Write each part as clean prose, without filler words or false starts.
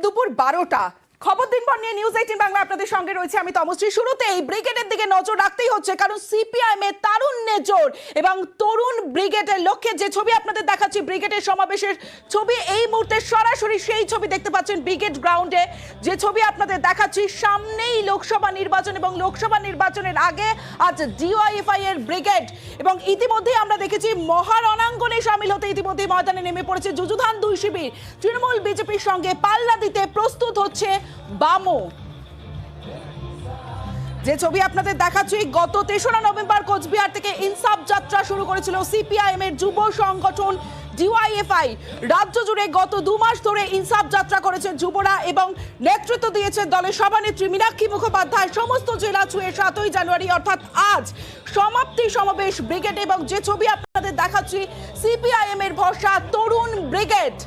দুপুর 12টা খবর দিনভর নিয়ে নিউজ 18 বাংলা আপনাদের সঙ্গে রয়েছে আমি তমশ্রী। শুরুতেই ব্রিগেডের দিকে নজর রাখতেই হচ্ছে, কারণ সিপিআইএম এর তারুণ্যের জোর এবং তরুণ ব্রিগেডের লক্ষ্যে যে ছবি আপনাদের দেখাচ্ছি, ব্রিগেডের সমাবেশের ছবি, এই মুহূর্তে সরাসরি সেই ছবি দেখতে পাচ্ছেন ব্রিগেড গ্রাউন্ডে। যে ছবি আপনাদের দেখাচ্ছি, সামনেই লোকসভা নির্বাচন এবং লোকসভা নির্বাচনের আগে আজ ডিওয়াইএফআই এর ব্রিগেড, এবং ইতিমধ্যেই আমরা দেখেছি মহারণাঙ্গনে সামিল হতে ইতিমধ্যেই ময়দানে নেমে পড়েছে যুযুধান দুই শিবির। তৃণমূল বিজেপির সঙ্গে পাল্লা দিতে প্রস্তুত হচ্ছে বামও। যে ছবি আপনাদের দেখাচ্ছি, গত 3রা নভেম্বর কোচবিহার থেকে ইনসাফ যাত্রা শুরু করেছিল সিপিআইএম এর যুব সংগঠন ডিওয়াইএফআই। রাজ্য জুড়ে গত 2 মাস ধরে ইনসাফ যাত্রা করেছে যুবরা এবং নেতৃত্ব দিয়েছে দলের সভানেত্রী মীনাক্ষী মুখোপাধ্যায়। সমস্ত জেলা ছুঁয়ে 7ই জানুয়ারি অর্থাৎ আজ সমাপ্তি সমাবেশ ব্রিগেড, এবং যে ছবি আপনাদের দেখাচ্ছি, সিপিআইএম এর ভরসা তরুণ ব্রিগেড।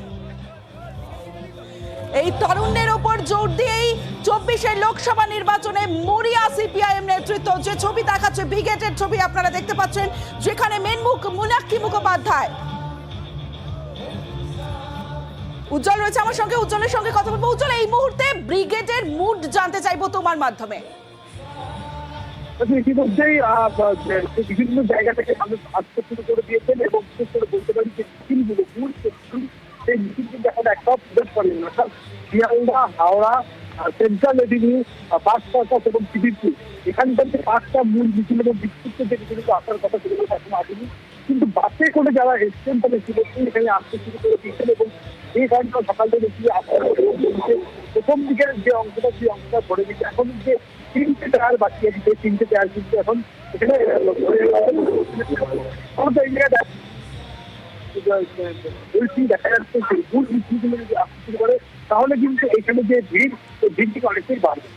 এই তরুণের উপর জোর দিয়েই 24-এর লোকসভা নির্বাচনে মরিয়া সিপিআইএম নেতৃত্ব। যে ছবি দেখাচ্ছে ব্রিগেডের ছবি আপনারা দেখতে পাচ্ছেন, যেখানে মেন মুখ মীনাক্ষী মুখোপাধ্যায়। উজ্জ্বল রয়েছে আমার সঙ্গে, উজ্জ্বলের সঙ্গে কথা বলবো। উজ্জ্বল, এই মুহূর্তে ব্রিগেডের মুড জানতে চাইবো তোমার মাধ্যমে। ইতিমধ্যেই বিভিন্ন জায়গা থেকে মানুষ আসতে শুরু করে দিয়েছেন এবং বিশেষ করে বলতে পারি যে মিছিলগুলো মূল সেই মিছিল কিন্তু এখন একটাও প্রবেশ করেনি, অর্থাৎ শিয়ালদা, হাওড়া, সেন্ট্রাল এভিনিউ, বাস সার্কাস এবং সিবিপি, এখান থেকে 5টা মূল মিছিল এবং বিক্ষিপ্ত যে মিছিলগুলো আসার কথা সেগুলো এখনো আসেনি, কিন্তু বাসে করে যারা এসছেন তাদের সিলেকশন এখানে আসতে শুরু করে দিয়েছেন। এবং এই গাড়িটা সকাল থেকে প্রথম দিকের যে অংশটা সেই অংশটা ভরে দিচ্ছে। এখন যে 3টে টায়ার বাকি আছে, সেই 3টে টায়ার কিন্তু এখন এখানে দেখা যাচ্ছে মূল মিছিলগুলো যদি আসতে শুরু করে তাহলে কিন্তু এখানে যে ভিড়, সেই ভিড়টিকে অনেকটাই বাড়বে।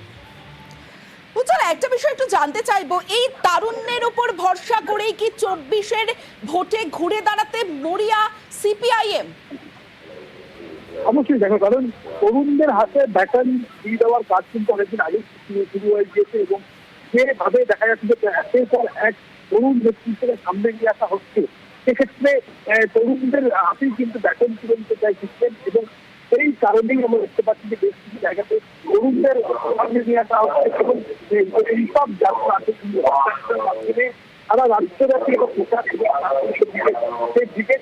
উজ্জ্বল, একটা বিষয় একটু জানতে চাইবো, এই তারুণ্যের উপর ভরসা করেই কি 24-এর ভোটে ঘুরে দাঁড়াতে মরিয়া সিপিআইএম? অবশ্যই দেখো, কারণ তরুণদের হাতে ব্যাটন দিয়ে দেওয়ার কাজ কিন্তু অনেকদিন আগে শুরু হয়ে গিয়েছে এবং যেভাবে দেখা যাচ্ছে যে একের পর এক তরুণ নেতৃত্বকে সামনে নিয়ে আসা হচ্ছে, সেক্ষেত্রে তরুণদের হাতেই কিন্তু ব্যাটন তুলে নিতে চাইছেন এবং সেই কারণেই আমরা দেখতে পাচ্ছি যে বেশ কিছু জায়গাতে তরুণদের সামনে নিয়ে আসা হচ্ছে এবং এইসব যাত্রা মাধ্যমে সারা রাজ্যব্যাপী এবং প্রচার সেই ব্রিগেড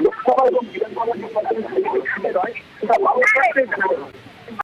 লোকসভা এবং বিধানসভা নির্বাচনের নয়, সেটা